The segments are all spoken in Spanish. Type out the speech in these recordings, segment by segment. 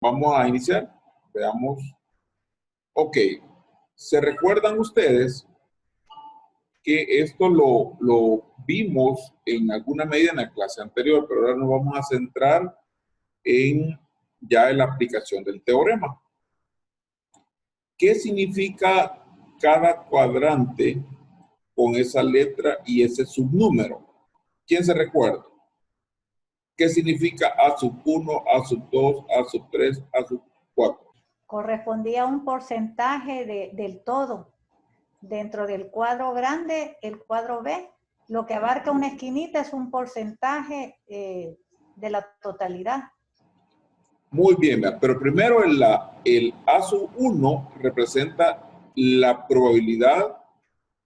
Vamos a iniciar. Veamos. Ok. ¿Se recuerdan ustedes que esto lo vimos en alguna medida en la clase anterior, pero ahora nos vamos a centrar en la aplicación del teorema? ¿Qué significa cada cuadrante con esa letra y ese subnúmero? ¿Quién se recuerda? ¿Qué significa A sub 1, A sub 2, A sub 3, A sub 4? Correspondía a un porcentaje del todo. Dentro del cuadro grande, el cuadro B, lo que abarca una esquinita es un porcentaje de la totalidad. Muy bien, pero primero el A sub 1 representa la probabilidad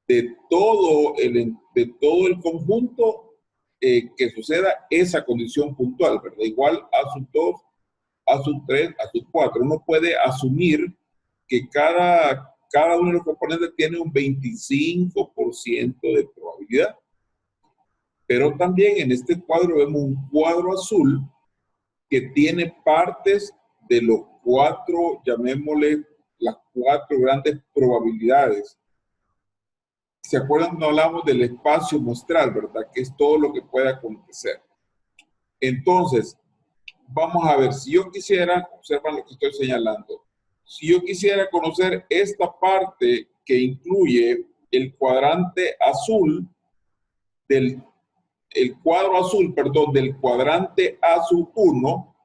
de todo el conjunto que suceda esa condición puntual, ¿verdad?Igual A sub 2, A sub 3, A sub 4. Uno puede asumir que cada uno de los componentes tiene un 25% de probabilidad. Pero también en este cuadro vemos un cuadro azul que tiene partes de los cuatro, llamémosle las cuatro grandes probabilidades. ¿Se acuerdan cuando hablamos del espacio muestral, verdad? Que es todo lo que puede acontecer. Entonces, vamos a ver, si yo quisiera, observan lo que estoy señalando, si yo quisiera conocer esta parte que incluye el cuadrante azul del cuadro azul, perdón, del cuadrante A sub 1,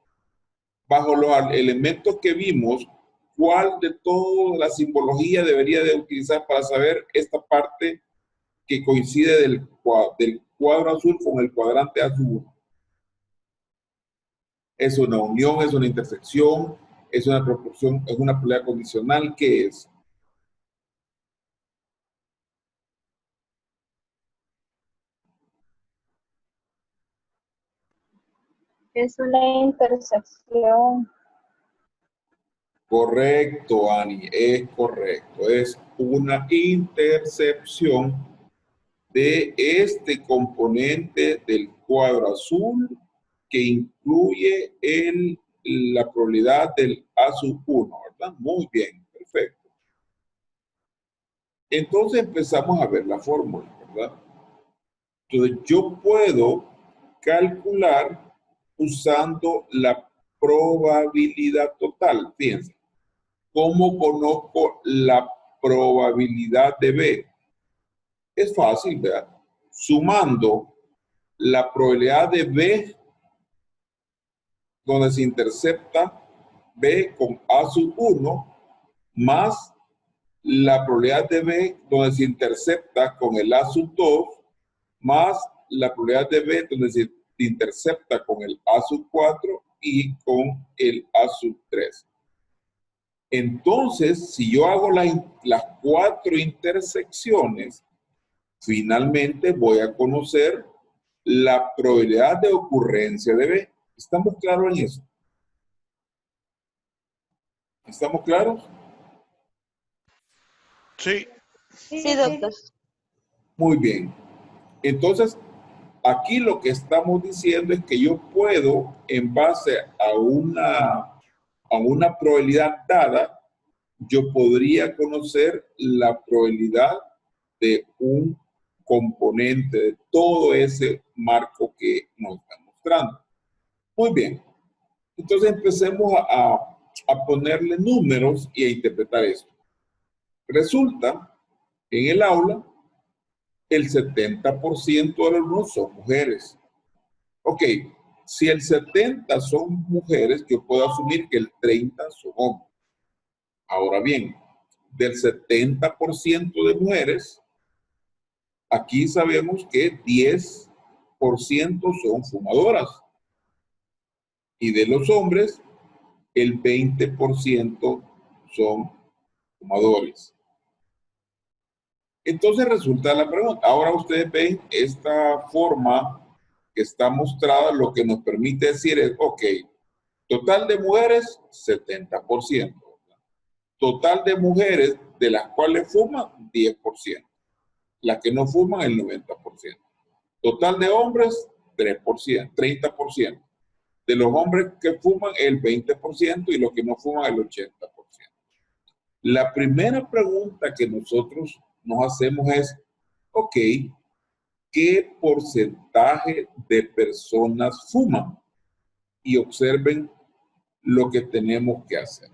bajo los elementos que vimos, ¿cuál de toda la simbología debería de utilizar para saber esta parte que coincide del cuadro azul con el cuadrante A sub 1? ¿Es una unión, es una intersección, es una proporción, es una probabilidad condicional? ¿Qué es? Es una intersección. Correcto, Ani, es correcto. Es una intercepción de este componente del cuadro azul que incluye la probabilidad del A sub 1, ¿verdad? Muy bien, perfecto. Entonces empezamos a ver la fórmula, ¿verdad? Entonces yo puedo calcular usando la probabilidad total. Fíjense, ¿cómo conozco la probabilidad de B? Es fácil, ¿verdad? Sumando la probabilidad de B donde se intercepta B con A sub 1 más la probabilidad de B donde se intercepta con el A sub 2 más la probabilidad de B donde se intercepta con el A sub 4 y con el A sub 3. Entonces, si yo hago las cuatro intersecciones, finalmente voy a conocer la probabilidad de ocurrencia de B. ¿Estamos claros en eso? ¿Estamos claros? Sí. Sí, doctor. Muy bien. Entonces, aquí lo que estamos diciendo es que yo puedo, en base a una probabilidad dada, yo podría conocer la probabilidad de un componente de todo ese marco que nos está mostrando. Muy bien. Entonces empecemos a ponerle números y a interpretar esto. Resulta, en el aula, el 70% de los alumnos son mujeres. Ok, si el 70 son mujeres, yo puedo asumir que el 30 son hombres. Ahora bien, del 70% de mujeres, aquí sabemos que 10% son fumadoras. Y de los hombres, el 20% son fumadores. Entonces resulta la pregunta. Ahora ustedes ven esta forma que está mostrada, lo que nos permite decir es, ok, total de mujeres, 70%. Total de mujeres de las cuales fuman, 10%. Las que no fuman, el 90%. Total de hombres, 3%, 30%. De los hombres que fuman, el 20% y los que no fuman, el 80%. La primera pregunta que nosotros nos hacemos es, ok, ¿qué porcentaje de personas fuman? Y observen lo que tenemos que hacer.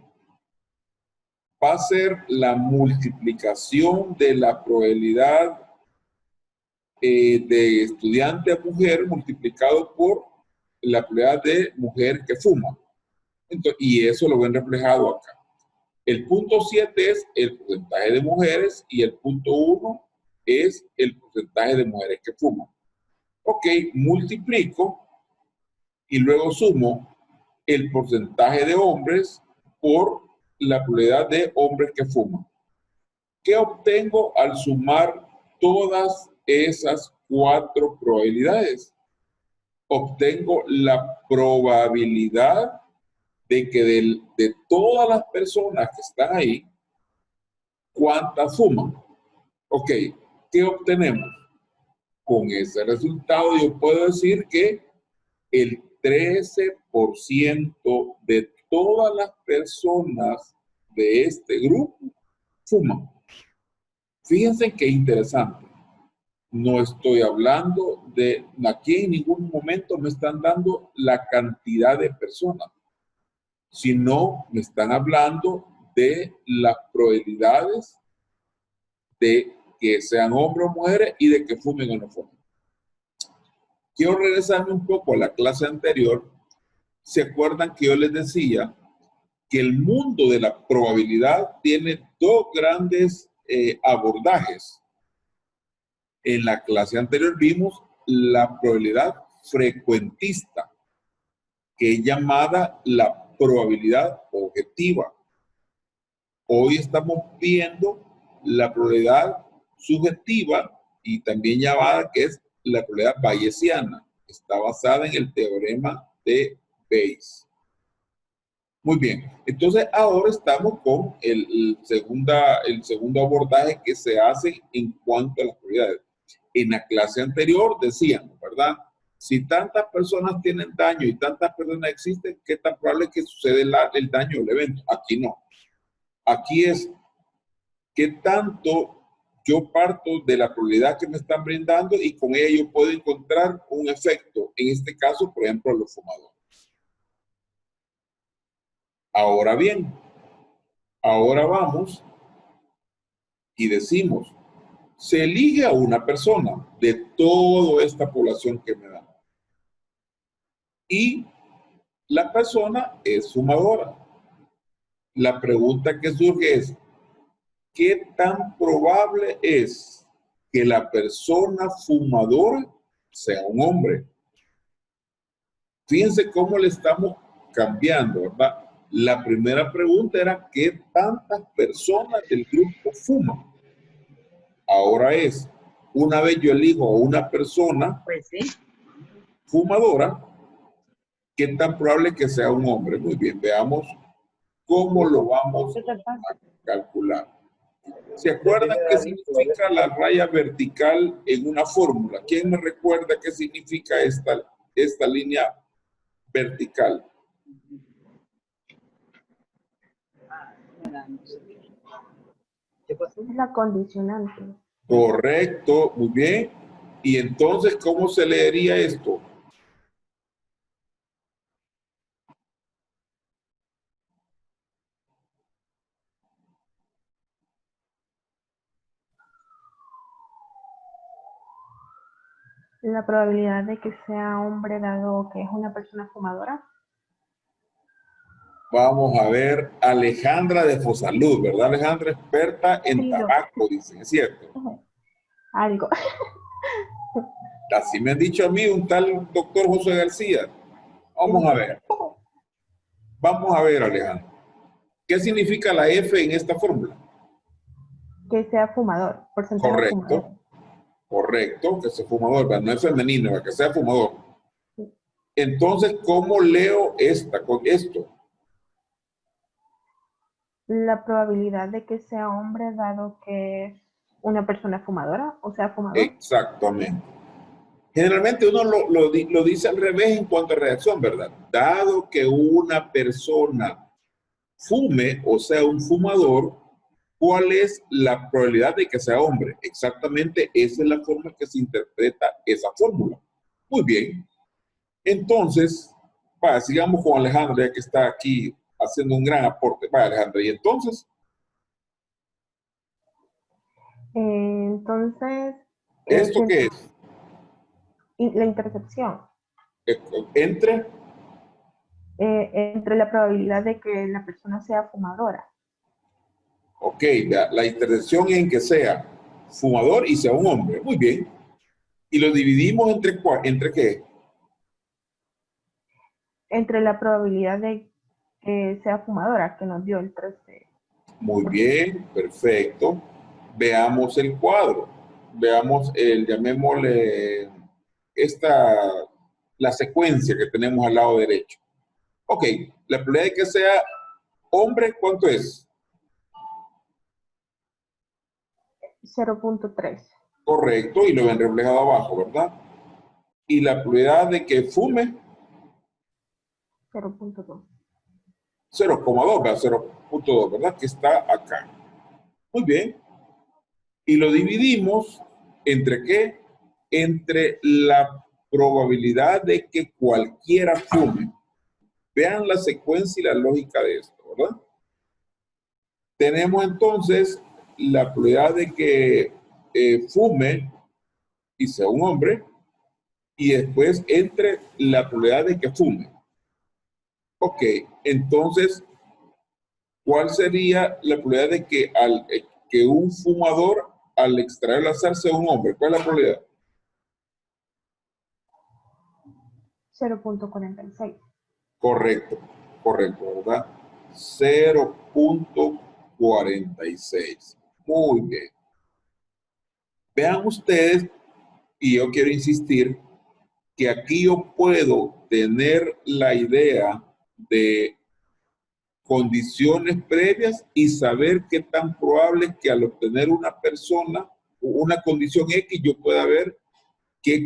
Va a ser la multiplicación de la probabilidad de estudiante a mujer multiplicado por la probabilidad de mujer que fuma. Entonces, y eso lo ven reflejado acá. El punto 7 es el porcentaje de mujeres y el punto 1 es el porcentaje de mujeres que fuman. Ok, multiplico y luego sumo el porcentaje de hombres por la probabilidad de hombres que fuman. ¿Qué obtengo al sumar todas esas 4 probabilidades? Obtengo la probabilidad de que de todas las personas que están ahí, ¿cuántas fuman? Ok, ¿qué obtenemos? Con ese resultado yo puedo decir que el 13% de todas las personas de este grupo fuman. Fíjense qué interesante. No estoy hablando de, aquí en ningún momento me están dando la cantidad de personas, sino me están hablando de las probabilidades de que sean hombres o mujeres y de que fumen o no fumen. Quiero regresarme un poco a la clase anterior. ¿Se acuerdan que yo les decía que el mundo de la probabilidad tiene 2 grandes abordajes? En la clase anterior vimos la probabilidad frecuentista, que es llamada la probabilidad objetiva. Hoy estamos viendo la probabilidad subjetiva y también llamada que es la probabilidad bayesiana. Está basada en el teorema de Bayes. Muy bien, entonces ahora estamos con el segundo abordaje que se hace en cuanto a las probabilidades. En la clase anterior decíamos, ¿verdad? Si tantas personas tienen daño y tantas personas existen, ¿qué tan probable es que suceda el daño o el evento? Aquí no. Aquí es qué tanto yo parto de la probabilidad que me están brindando y con ella yo puedo encontrar un efecto. En este caso, por ejemplo, los fumadores. Ahora bien, ahora vamos y decimos, se elige a una persona de toda esta población que me da. Y la persona es fumadora. La pregunta que surge es, ¿qué tan probable es que la persona fumadora sea un hombre? Fíjense cómo le estamos cambiando, ¿verdad? La primera pregunta era, ¿qué tantas personas del grupo fuman? Ahora es, una vez yo elijo a una persona fumadora, ¿qué tan probable que sea un hombre? Muy bien, veamos cómo lo vamos a calcular. ¿Se acuerdan qué significa la raya vertical en una fórmula? ¿Quién me recuerda qué significa esta línea vertical? Es la condicionante. Correcto, muy bien. Y entonces, ¿cómo se leería esto? La probabilidad de que sea hombre dado que es una persona fumadora. Vamos a ver, Alejandra de Fosalud, ¿verdad, Alejandra? Experta en Sí, tabaco, dicen, ¿es cierto? algo. Así me han dicho a mí un tal doctor José García. Vamos a ver. Vamos a ver, Alejandra. ¿Qué significa la F en esta fórmula? Que sea fumador, porcentaje de fumador. Correcto, correcto, que sea fumador, pero no es femenino, que sea fumador. Entonces, ¿cómo leo con esto? La probabilidad de que sea hombre dado que es una persona fumadora, o sea, fumador. Exactamente. Generalmente uno lo dice al revés en cuanto a reacción, ¿verdad? Dado que una persona fume, o sea, un fumador, ¿cuál es la probabilidad de que sea hombre? Exactamente esa es la forma que se interpreta esa fórmula. Muy bien. Entonces, vaya, sigamos con Alejandra, ya que está aquí haciendo un gran aporte. Vaya, Alejandra, y entonces, Entonces, ¿esto qué es? la intercepción Eh, Entre, entre la probabilidad de que la persona sea fumadora, ok, la intersección en que sea fumador y sea un hombre. Muy bien. Y lo dividimos entre qué. entre la probabilidad de que sea fumadora, que nos dio el 13%. Muy bien, perfecto. Veamos el cuadro. Veamos llamémosle esta, la secuencia que tenemos al lado derecho. Ok, la probabilidad de que sea hombre, ¿cuánto es? 0.3, Correcto, y lo ven reflejado abajo, ¿verdad? Y la probabilidad de que fume, 0.2. 0,2, ¿verdad? 0,2, ¿verdad? Que está acá. Muy bien. Y lo dividimos entre qué? Entre la probabilidad de que cualquiera fume. Vean la secuencia y la lógica de esto, ¿verdad? Tenemos entonces la probabilidad de que fume y sea un hombre, y después entre la probabilidad de que fume. Ok, entonces, ¿cuál sería la probabilidad de que, que un fumador al extraer el azar sea un hombre? ¿Cuál es la probabilidad? 0.46. Correcto, correcto, ¿verdad? 0,46. Muy bien. Vean ustedes, y yo quiero insistir, que aquí yo puedo tener la idea de condiciones previas y saber qué tan probable es que al obtener una persona, una condición X, yo pueda ver qué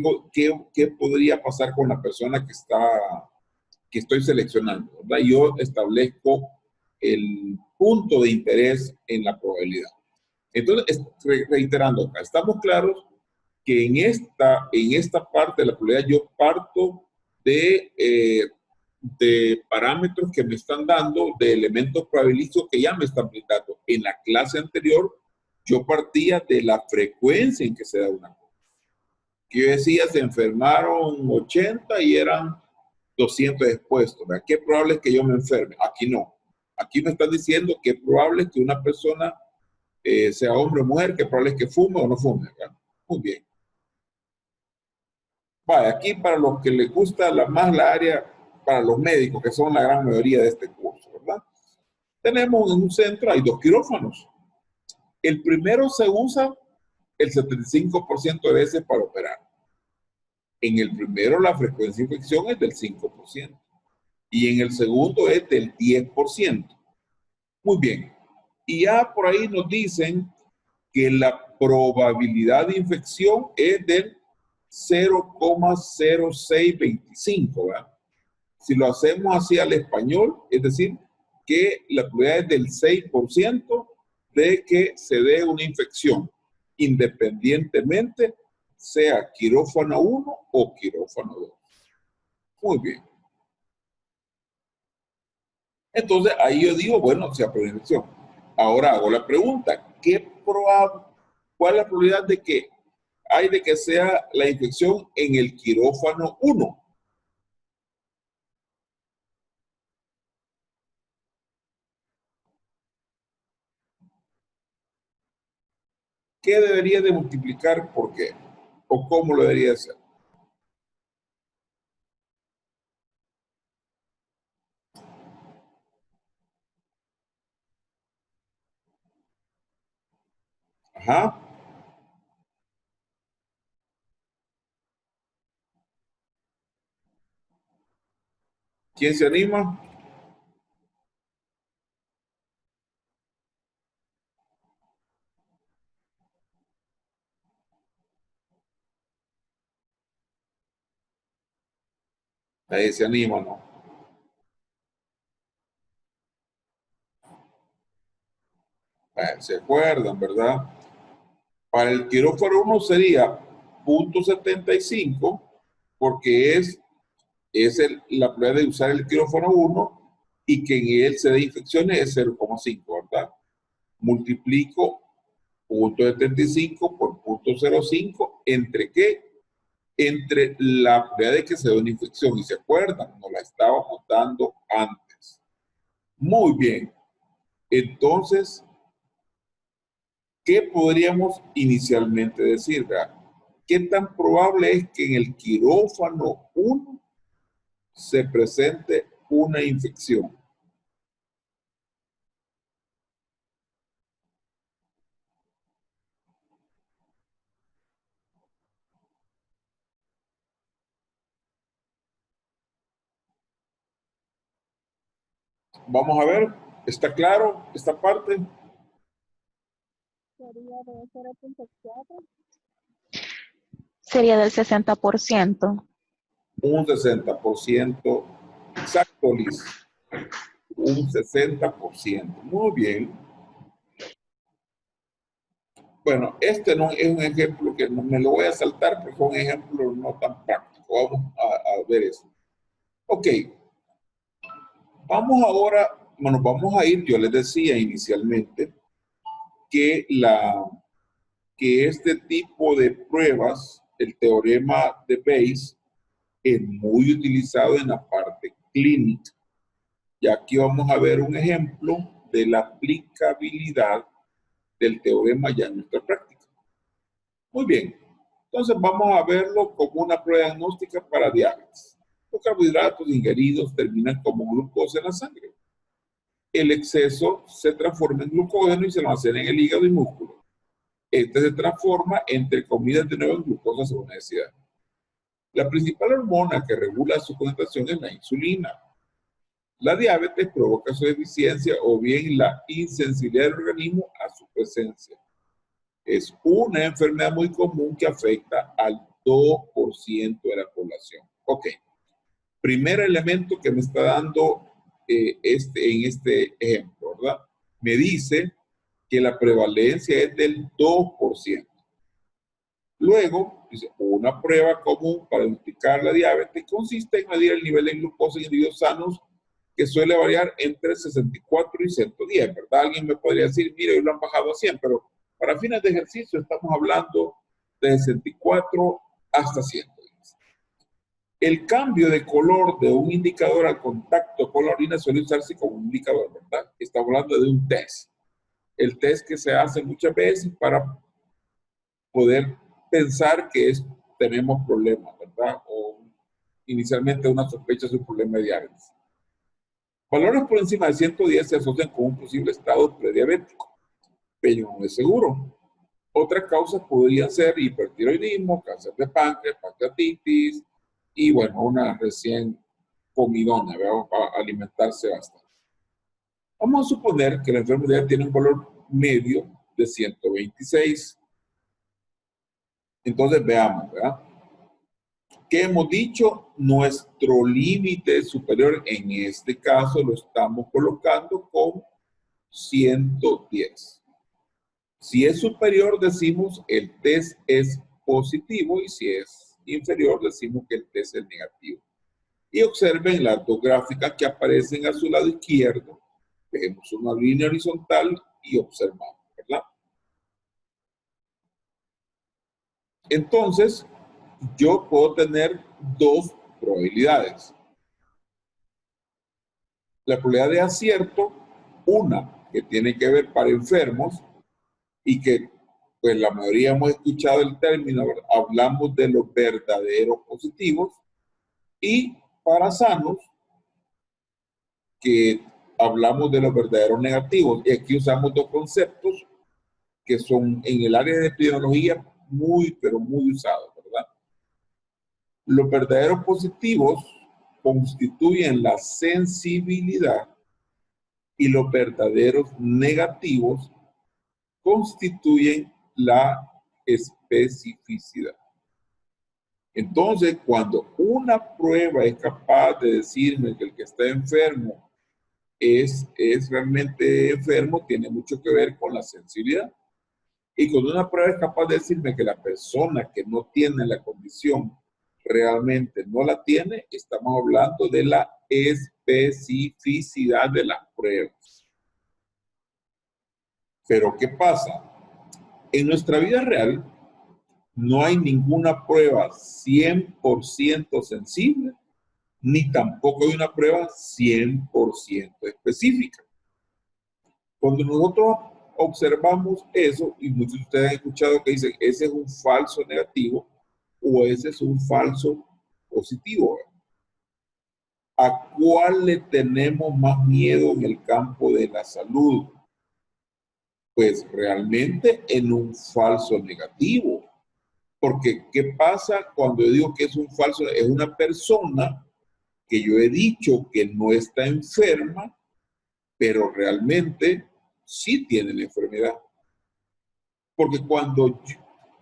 podría pasar con la persona que estoy seleccionando, ¿verdad? Yo establezco el punto de interés en la probabilidad. Entonces, reiterando acá, estamos claros que en esta parte de la probabilidad yo parto de parámetros que me están dando, de elementos probabilísticos que ya me están brindando. En la clase anterior, yo partía de la frecuencia en que se da una cosa. Que yo decía, se enfermaron 80 y eran 200 expuestos. ¿Verdad? ¿Qué probable es que yo me enferme? Aquí no. Aquí me están diciendo que es probable que una persona sea hombre o mujer, que probable es que fume o no fume. ¿Verdad? Muy bien. Vale, aquí para los que les gusta más la área, para los médicos, que son la gran mayoría de este curso, ¿verdad? Tenemos en un centro, hay dos quirófanos. El primero se usa el 75% de veces para operar. En el primero la frecuencia de infección es del 5% y en el segundo es del 10%. Muy bien. Y ya por ahí nos dicen que la probabilidad de infección es del 0,0625, ¿verdad? Si lo hacemos así al español, es decir, que la probabilidad es del 6% de que se dé una infección, independientemente sea quirófano 1 o quirófano 2. Muy bien. Entonces, ahí yo digo, bueno, se aprueba la infección. Ahora hago la pregunta, ¿cuál es la probabilidad de que hay de que sea la infección en el quirófano 1? ¿Qué debería de multiplicar por qué? ¿O cómo lo debería hacer? Ajá. ¿Quién se anima? Ahí se anima, ¿no? Se acuerdan, ¿verdad? Para el quirófano 1 sería 0.75, porque la probabilidad de usar el quirófano 1 y que en él se dé infecciones es 0,5, ¿verdad? Multiplico 0.75 por 0.05, ¿entre qué? Entre la probabilidad de que se dé una infección. Y se acuerdan, nos la estábamos dando antes. Muy bien. Entonces, ¿qué podríamos inicialmente decir? ¿Verdad? ¿Qué tan probable es que en el quirófano 1 se presente una infección? Vamos a ver, ¿está claro esta parte? Sería del 60%. Un 60%. Exacto, Liz. Un 60%. Muy bien. Bueno, este no es un ejemplo que no me lo voy a saltar porque es un ejemplo no tan práctico. Vamos a ver eso. Ok. Vamos ahora, bueno, vamos a ir, yo les decía inicialmente que, que este tipo de pruebas, el teorema de Bayes, es muy utilizado en la parte clínica. Y aquí vamos a ver un ejemplo de la aplicabilidad del teorema ya en nuestra práctica. Muy bien, entonces vamos a verlo como una prueba diagnóstica para diabetes. Los carbohidratos ingeridos terminan como glucosa en la sangre. El exceso se transforma en glucógeno y se almacena en el hígado y músculo. Este se transforma entre comidas de nuevo en glucosa según necesidad. La principal hormona que regula su concentración es la insulina. La diabetes provoca su deficiencia o bien la insensibilidad del organismo a su presencia. Es una enfermedad muy común que afecta al 2% de la población. Ok, primer elemento que me está dando en este ejemplo, ¿verdad? Me dice que la prevalencia es del 2%. Luego, dice, una prueba común para identificar la diabetes consiste en medir el nivel de glucosa en individuos sanos que suele variar entre 64 y 110, ¿verdad? Alguien me podría decir, mire, hoy lo han bajado a 100, pero para fines de ejercicio estamos hablando de 64 hasta 100. El cambio de color de un indicador al contacto con la orina suele usarse como un indicador, ¿verdad? Estamos hablando de un test. El test que se hace muchas veces para poder pensar que tenemos problemas, ¿verdad? O inicialmente una sospecha de un problema de diabetes. Valores por encima de 110 se asocian con un posible estado prediabético, pero no es seguro. Otras causas podrían ser hipertiroidismo, cáncer de páncreas, pancreatitis y, bueno, una recién comidona, ¿verdad? Para alimentarse bastante. Vamos a suponer que la enfermedad tiene un valor medio de 126. Entonces, veamos, ¿verdad? ¿Qué hemos dicho? Nuestro límite superior, en este caso, lo estamos colocando con 110. Si es superior, decimos el test es positivo y si es inferior, decimos que el test es negativo. Y observen las dos gráficas que aparecen a su lado izquierdo. Vemos una línea horizontal y observamos, ¿verdad? Entonces, yo puedo tener dos probabilidades. La probabilidad de acierto, una que tiene que ver para enfermos y que pues la mayoría hemos escuchado el término, hablamos de los verdaderos positivos, y para sanos, que hablamos de los verdaderos negativos. Y aquí usamos dos conceptos que son en el área de epidemiología muy, pero muy usados, ¿verdad? Los verdaderos positivos constituyen la sensibilidad y los verdaderos negativos constituyen la especificidad. Entonces, cuando una prueba es capaz de decirme que el que está enfermo es realmente enfermo, tiene mucho que ver con la sensibilidad. Y cuando una prueba es capaz de decirme que la persona que no tiene la condición realmente no la tiene, estamos hablando de la especificidad de las pruebas. Pero ¿qué pasa? En nuestra vida real no hay ninguna prueba 100% sensible, ni tampoco hay una prueba 100% específica. Cuando nosotros observamos eso, y muchos de ustedes han escuchado que dicen, ese es un falso negativo o ese es un falso positivo. ¿A cuál le tenemos más miedo en el campo de la salud? Pues realmente en un falso negativo. Porque, ¿qué pasa cuando yo digo que es un falso? Es una persona que yo he dicho que no está enferma, pero realmente sí tiene la enfermedad. Porque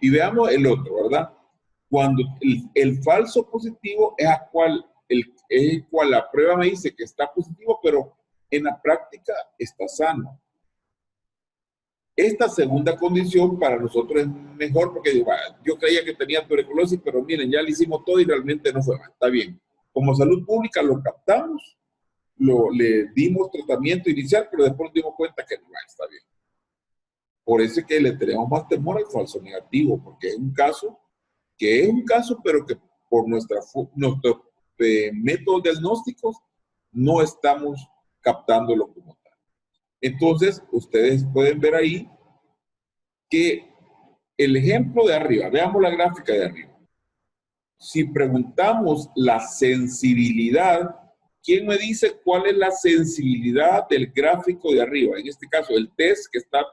y veamos el otro, ¿verdad? Cuando el falso positivo es el cual la prueba me dice que está positivo, pero en la práctica está sano. Esta segunda condición para nosotros es mejor porque yo creía que tenía tuberculosis, pero miren, ya le hicimos todo y realmente no fue mal. Está bien. Como salud pública lo captamos, le dimos tratamiento inicial, pero después nos dimos cuenta que no está bien. Por eso es que le tenemos más temor al falso negativo, porque es un caso, pero que por nuestros métodos diagnósticos no estamos captándolo como tal. Entonces, ustedes pueden ver ahí que el ejemplo de arriba, veamos la gráfica de arriba. Si preguntamos la sensibilidad, ¿quién me dice cuál es la sensibilidad del gráfico de arriba? En este caso, el test que está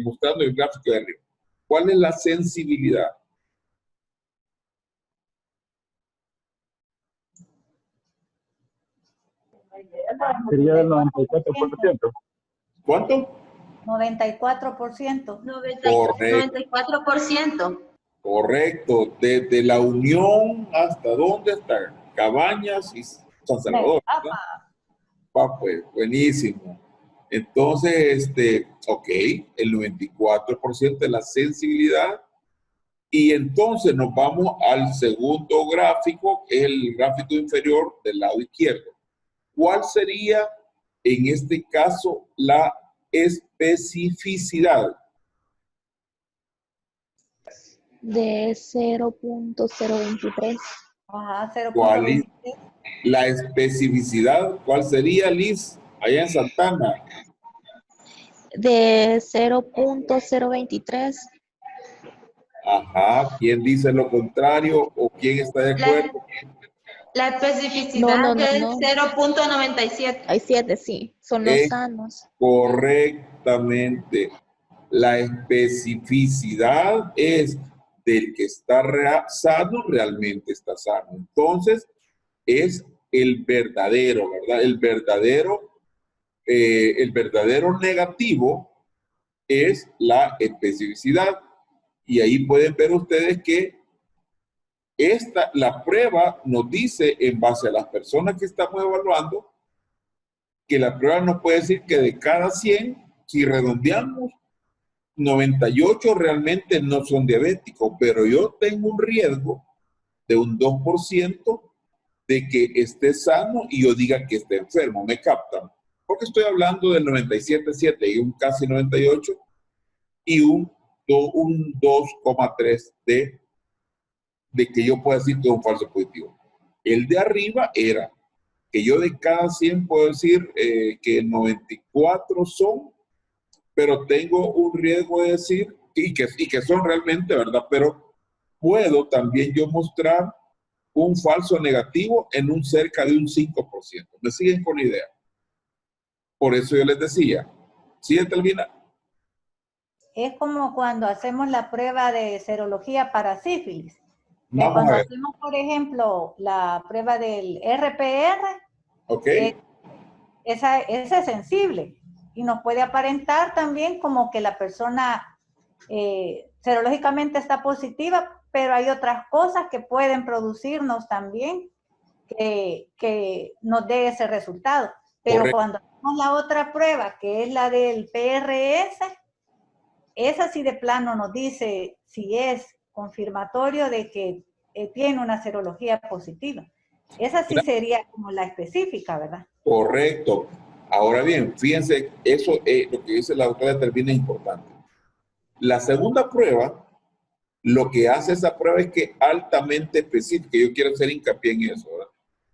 mostrando el gráfico de arriba. ¿Cuál es la sensibilidad? Sería del 94%. ¿Cuánto? 94%. 94%. Correcto. Desde La Unión hasta ¿dónde está? Cabañas y San Salvador. Pues, buenísimo. Entonces, ok, el 94% de la sensibilidad. Y entonces nos vamos al segundo gráfico, que es el gráfico inferior del lado izquierdo. ¿Cuál sería, en este caso, la especificidad? De 0.023. Ajá, ¿Cuál es 0.23. la especificidad? ¿Cuál sería, Liz, allá en Santana? De 0.023. Ajá, ¿quién dice lo contrario o quién está de acuerdo? La especificidad No. es 0.97. Hay 7, sí. Son los sanos. Correctamente. La especificidad es del que está sano, realmente está sano. Entonces, es el verdadero, ¿verdad? El verdadero negativo es la especificidad. Y ahí pueden ver ustedes que la prueba nos dice, en base a las personas que estamos evaluando, que la prueba nos puede decir que de cada 100, si redondeamos, 98 realmente no son diabéticos, pero yo tengo un riesgo de un 2% de que esté sano y yo diga que esté enfermo. ¿Me captan? Porque estoy hablando del 97.7 y un casi 98 y un 2,3 de que yo pueda decir que es un falso positivo. El de arriba era que yo de cada 100 puedo decir que 94 son, pero tengo un riesgo de decir, y que son realmente, ¿verdad? Pero puedo también yo mostrar un falso negativo en un cerca de un 5%. ¿Me siguen con la idea? Por eso yo les decía, ¿sí termina? Es como cuando hacemos la prueba de serología para sífilis. Vamos cuando a ver. hacemos, por ejemplo, la prueba del RPR, Ok. esa es sensible y nos puede aparentar también como que la persona serológicamente está positiva, pero hay otras cosas que pueden producirnos también que nos dé ese resultado. Pero Correcto. cuando hacemos la otra prueba, que es la del PRS, esa sí de plano nos dice si es confirmatorio de que tiene una serología positiva. Esa sí sería como la específica, ¿verdad? Correcto. Ahora bien, fíjense, eso lo que dice la doctora Termina es importante. La segunda prueba, lo que hace esa prueba es que es altamente específica. Yo quiero hacer hincapié en eso, ¿verdad?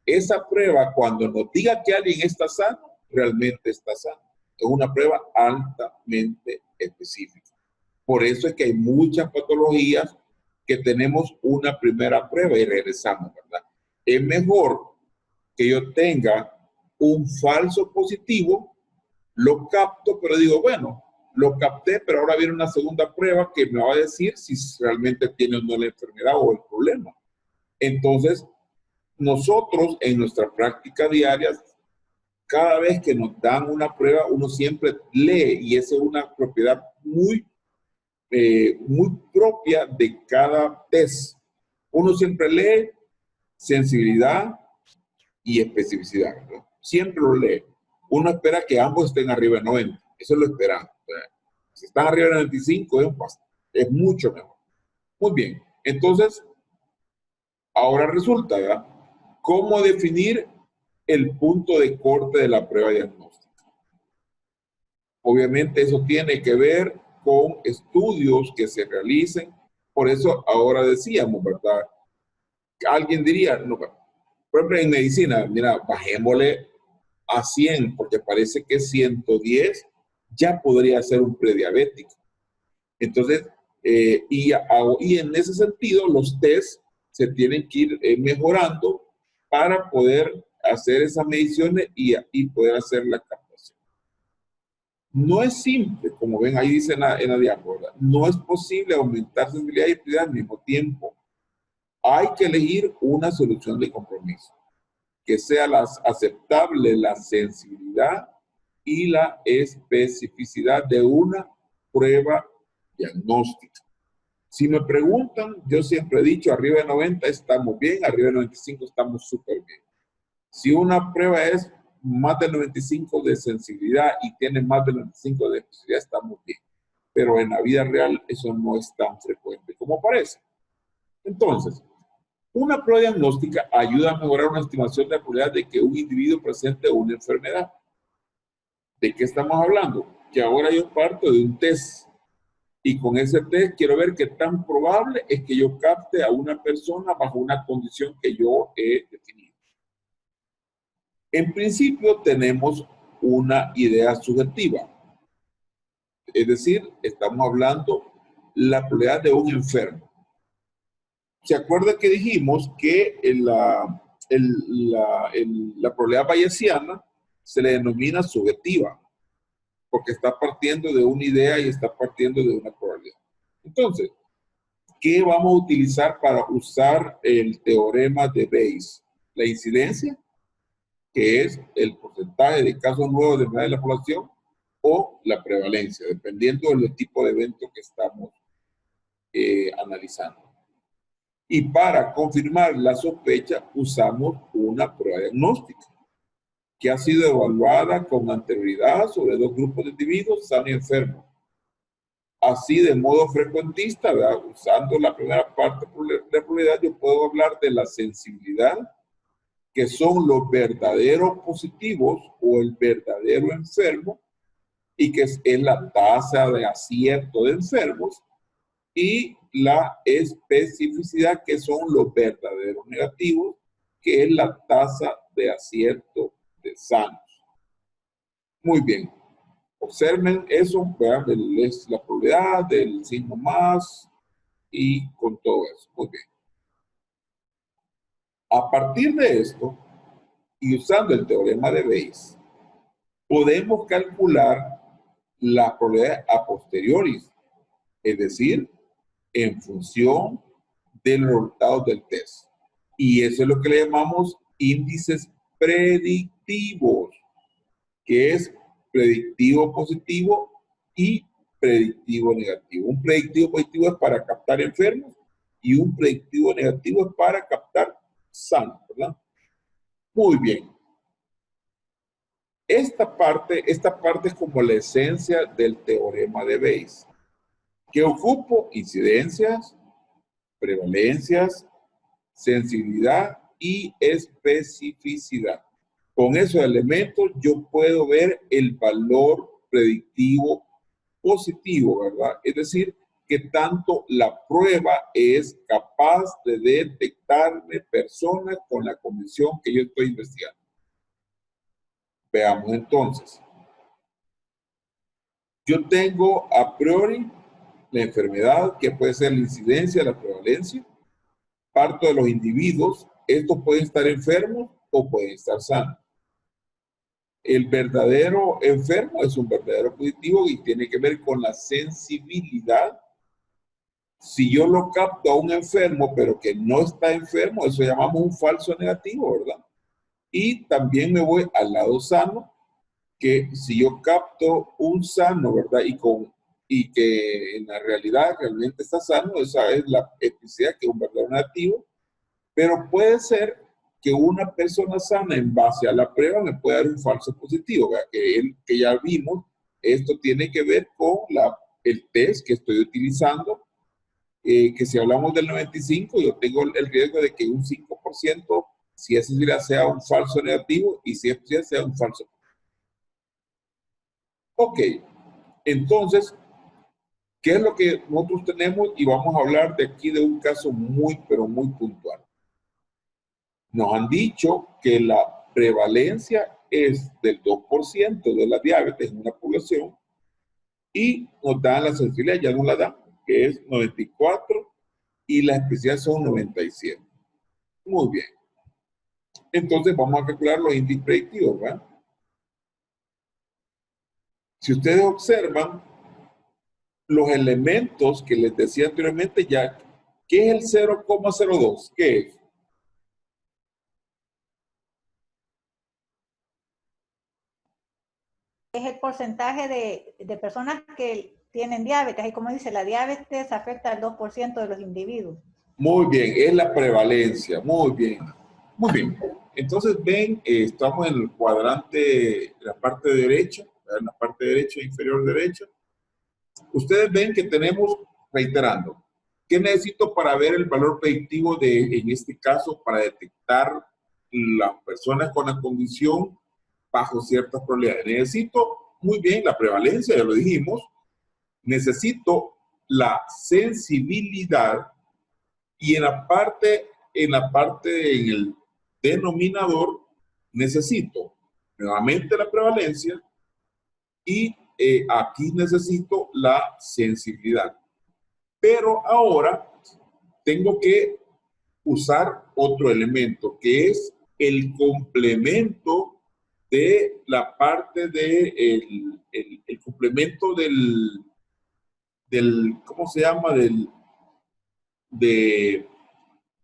Esa prueba, cuando nos diga que alguien está sano, realmente está sano. Es una prueba altamente específica. Por eso es que hay muchas patologías que tenemos una primera prueba y regresamos, ¿verdad? Es mejor que yo tenga un falso positivo, lo capto, pero digo, bueno, lo capté, pero ahora viene una segunda prueba que me va a decir si realmente tiene o no la enfermedad o el problema. Entonces, nosotros en nuestra práctica diaria, cada vez que nos dan una prueba, uno siempre lee, y esa es una propiedad muy propia de cada test. Uno siempre lee sensibilidad y especificidad, ¿verdad? Siempre lo lee. Uno espera que ambos estén arriba de 90. Eso es lo esperamos. Si están arriba de 95, es mucho mejor. Muy bien. Entonces, ahora resulta, ¿verdad? ¿Cómo definir el punto de corte de la prueba diagnóstica? Obviamente eso tiene que ver con estudios que se realicen. Por eso ahora decíamos, ¿verdad? Alguien diría, no, por ejemplo, en medicina, mira, bajémosle a 100, porque parece que 110 ya podría ser un prediabético. Entonces, y en ese sentido, los test se tienen que ir mejorando para poder hacer esas mediciones y poder hacer la captación. No es simple, como ven ahí dice en la diapositiva, no es posible aumentar sensibilidad y especificidad al mismo tiempo. Hay que elegir una solución de compromiso que sea aceptable la sensibilidad y la especificidad de una prueba diagnóstica. Si me preguntan, yo siempre he dicho, arriba de 90 estamos bien, arriba de 95 estamos súper bien. Si una prueba es más de 95 de sensibilidad y tiene más de 95 de especificidad, estamos bien. Pero en la vida real eso no es tan frecuente como parece. Entonces, una prueba diagnóstica ayuda a mejorar una estimación de la probabilidad de que un individuo presente una enfermedad. ¿De qué estamos hablando? Que ahora yo parto de un test y con ese test quiero ver qué tan probable es que yo capte a una persona bajo una condición que yo he definido. En principio tenemos una idea subjetiva. Es decir, estamos hablando la probabilidad de un enfermo. ¿Se acuerda que dijimos que la probabilidad bayesiana se le denomina subjetiva? Porque está partiendo de una idea y está partiendo de una probabilidad. Entonces, ¿qué vamos a utilizar para usar el teorema de Bayes? La incidencia, que es el porcentaje de casos nuevos de enfermedad de la población, o la prevalencia, dependiendo del tipo de evento que estamos analizando. Y para confirmar la sospecha, usamos una prueba diagnóstica que ha sido evaluada con anterioridad sobre 2 grupos de individuos sanos y enfermos. Así, de modo frecuentista, ¿verdad? Usando la primera parte de la probabilidad, yo puedo hablar de la sensibilidad, que son los verdaderos positivos o el verdadero enfermo, y que es la tasa de acierto de enfermos, y la especificidad, que son los verdaderos negativos, que es la tasa de acierto de sanos. Muy bien. Observen eso, vean, es la probabilidad del signo más y con todo eso. Muy bien. A partir de esto, y usando el teorema de Bayes, podemos calcular la probabilidad a posteriori, es decir, en función de los resultados del test. Y eso es lo que le llamamos índices predictivos, que es predictivo positivo y predictivo negativo. Un predictivo positivo es para captar enfermos y un predictivo negativo es para captar sano, ¿verdad? Muy bien. Esta parte es como la esencia del teorema de Bayes, que ocupo incidencias, prevalencias, sensibilidad y especificidad. Con esos elementos yo puedo ver el valor predictivo positivo, ¿verdad? Es decir, que tanto la prueba es capaz de detectarme personas con la condición que yo estoy investigando. Veamos entonces. Yo tengo a priori la enfermedad, que puede ser la incidencia, la prevalencia. Parto de los individuos. Estos pueden estar enfermos o pueden estar sanos. El verdadero enfermo es un verdadero positivo y tiene que ver con la sensibilidad. Si yo lo capto a un enfermo, pero que no está enfermo, eso llamamos un falso negativo, ¿verdad? Y también me voy al lado sano, que si yo capto un sano, ¿verdad? Y que en la realidad realmente está sano, esa es la epicidad, que es un verdadero negativo, pero puede ser que una persona sana en base a la prueba me pueda dar un falso positivo, ¿verdad? Que ya vimos, esto tiene que ver con el test que estoy utilizando, que si hablamos del 95, yo tengo el riesgo de que un 5%, si ese sea un falso negativo y si ese sea un falso. Ok, entonces, ¿qué es lo que nosotros tenemos? Y vamos a hablar de aquí de un caso muy, pero muy puntual. Nos han dicho que la prevalencia es del 2% de la diabetes en una población y nos dan la sensibilidad, ya nos la dan, que es 94 y la especialidad son 97. Muy bien. Entonces vamos a calcular los índices predictivos, ¿verdad? Si ustedes observan los elementos que les decía anteriormente ya, ¿qué es el 0,02? ¿Qué es? Es el porcentaje de personas que tienen diabetes. Y como dice, la diabetes afecta al 2% de los individuos. Muy bien, es la prevalencia. Muy bien. Muy bien. Entonces ven, estamos en el cuadrante, en la parte derecha, en la parte derecha, inferior derecha. Ustedes ven que tenemos, reiterando, ¿qué necesito para ver el valor predictivo en este caso, para detectar las personas con la condición bajo ciertas probabilidades? Necesito, muy bien, la prevalencia, ya lo dijimos. Necesito la sensibilidad y en el denominador, necesito nuevamente la prevalencia y aquí necesito la sensibilidad. Pero ahora tengo que usar otro elemento, que es el complemento de la parte de el complemento ¿cómo se llama? De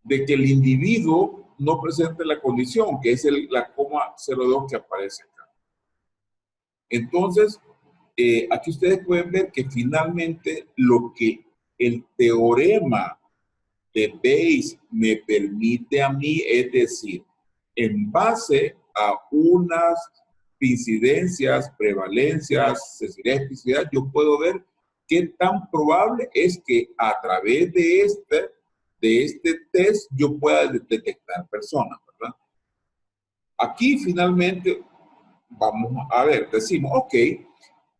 que el individuo no presente la condición, que es la coma 02 que aparece acá. Entonces, aquí ustedes pueden ver que finalmente lo que el teorema de Bayes me permite a mí es decir, en base a unas incidencias, prevalencias, sensibilidad, especificidad, yo puedo ver qué tan probable es que a través de este test yo pueda detectar personas, ¿verdad? Aquí finalmente vamos a ver, decimos, ok,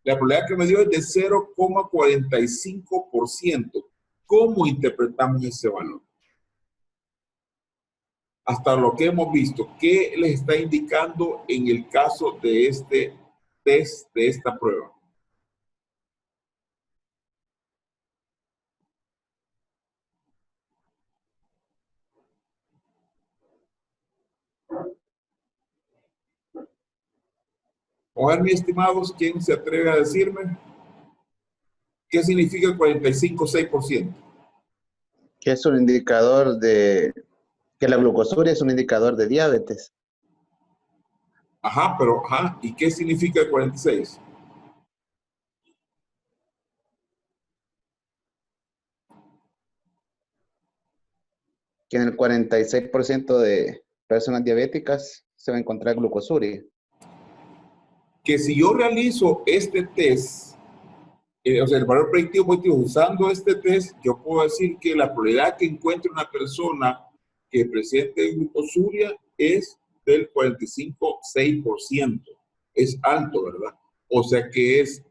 la probabilidad que me dio es de 0,45%. ¿Cómo interpretamos ese valor? Hasta lo que hemos visto, ¿qué les está indicando en el caso de este test, de esta prueba? A ver, mis estimados, ¿quién se atreve a decirme qué significa el 45,6%? Que es un indicador que la glucosuria es un indicador de diabetes. Ajá, pero, ajá, ¿y qué significa el 46? que en el 46% de personas diabéticas se va a encontrar glucosuria. Que si yo realizo este test, o sea, el valor predictivo positivo usando este test, yo puedo decir que la probabilidad que encuentre una persona que presente glucosuria es del 45,6%. Es alto, ¿verdad? O sea que es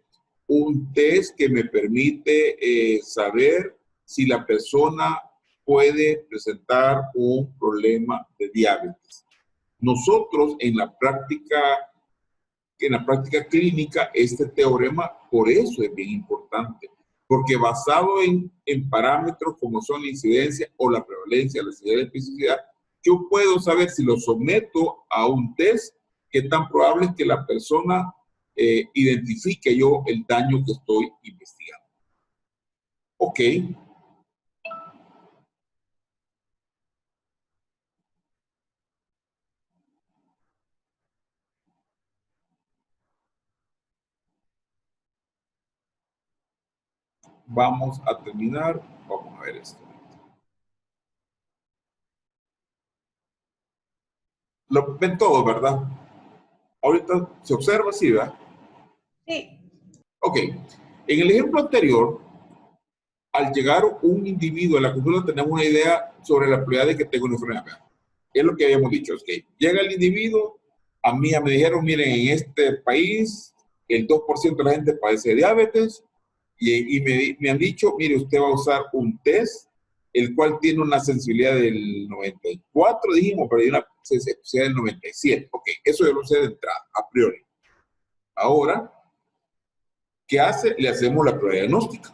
un test que me permite saber si la persona puede presentar un problema de diabetes. Nosotros en la práctica clínica, este teorema, por eso es bien importante, porque basado en parámetros como son la incidencia o la prevalencia, la incidencia de especificidad, yo puedo saber si lo someto a un test, qué tan probable es que la persona identifique yo el daño que estoy investigando. Ok. Vamos a terminar. Vamos a ver esto. Lo ven todo, ¿verdad? Ahorita se observa, sí, ¿verdad? Sí. Ok. En el ejemplo anterior, al llegar un individuo a la consulta, tenemos una idea sobre la probabilidad de que tenga una enfermedad. Es lo que habíamos dicho. Okay. Llega el individuo, a mí ya me dijeron, miren, en este país el 2% de la gente padece de diabetes y me han dicho, mire, usted va a usar un test, el cual tiene una sensibilidad del 94, dijimos, pero hay una sensibilidad del 97. Ok, eso yo lo sé de entrada, a priori. Ahora, ¿qué hace? Le hacemos la prueba diagnóstica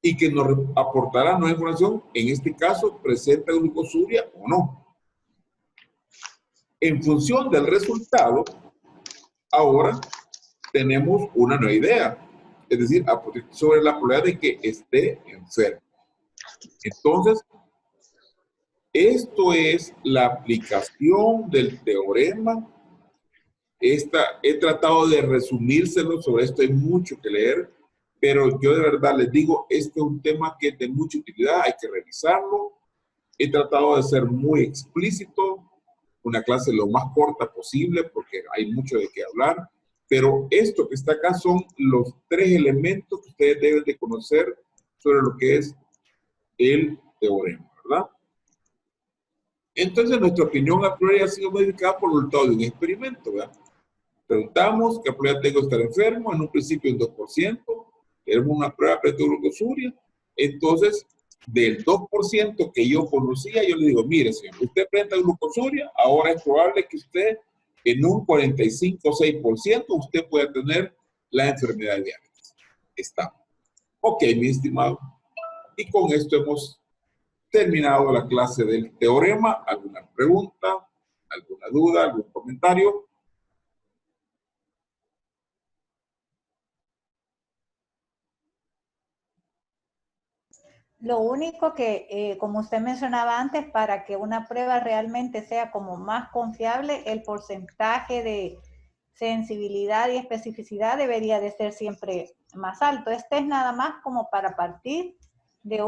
y que nos aportará nueva información, en este caso, presenta glucosuria o no. En función del resultado, ahora tenemos una nueva idea, es decir, sobre la probabilidad de que esté enfermo. Entonces, esto es la aplicación del teorema. He tratado de resumírselo, sobre esto hay mucho que leer, pero yo de verdad les digo, este es un tema que es de mucha utilidad, hay que revisarlo. He tratado de ser muy explícito, una clase lo más corta posible porque hay mucho de qué hablar, pero esto que está acá son los 3 elementos que ustedes deben de conocer sobre lo que es el teorema, ¿verdad? Entonces, nuestra opinión a priori ha sido modificada por el resultado de un experimento, ¿verdad? Preguntamos qué probabilidad tengo de estar enfermo, en un principio el 2%, era una prueba de glucosuria. Entonces, del 2% que yo conocía, yo le digo, mire, señor, usted presenta glucosuria, ahora es probable que usted en un 45,6% usted pueda tener la enfermedad de diabetes. Está. Ok, mi estimado. Y con esto hemos terminado la clase del teorema. ¿Alguna pregunta? ¿Alguna duda? ¿Algún comentario? Lo único que, como usted mencionaba antes, para que una prueba realmente sea como más confiable, el porcentaje de sensibilidad y especificidad debería de ser siempre más alto. Este es nada más como para partir de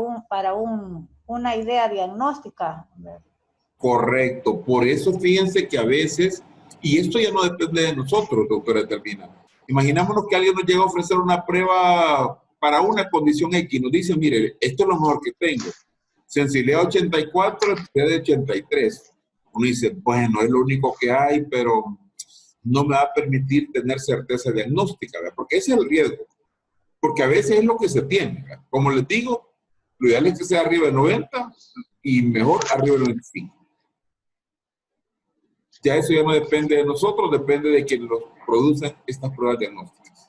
una idea diagnóstica. Correcto. Por eso fíjense que a veces, y esto ya no depende de nosotros, doctora Termina. Imaginámonos que alguien nos llega a ofrecer una prueba para una condición X, nos dice, mire, esto es lo mejor que tengo. Sensibilidad 84, especificidad de 83. Uno dice, bueno, es lo único que hay, pero no me va a permitir tener certeza diagnóstica, ¿verdad? Porque ese es el riesgo. Porque a veces es lo que se tiene, ¿verdad? Como les digo, lo ideal es que sea arriba de 90 y mejor arriba de 95. Ya eso ya no depende de nosotros, depende de quienes los producen estas pruebas diagnósticas.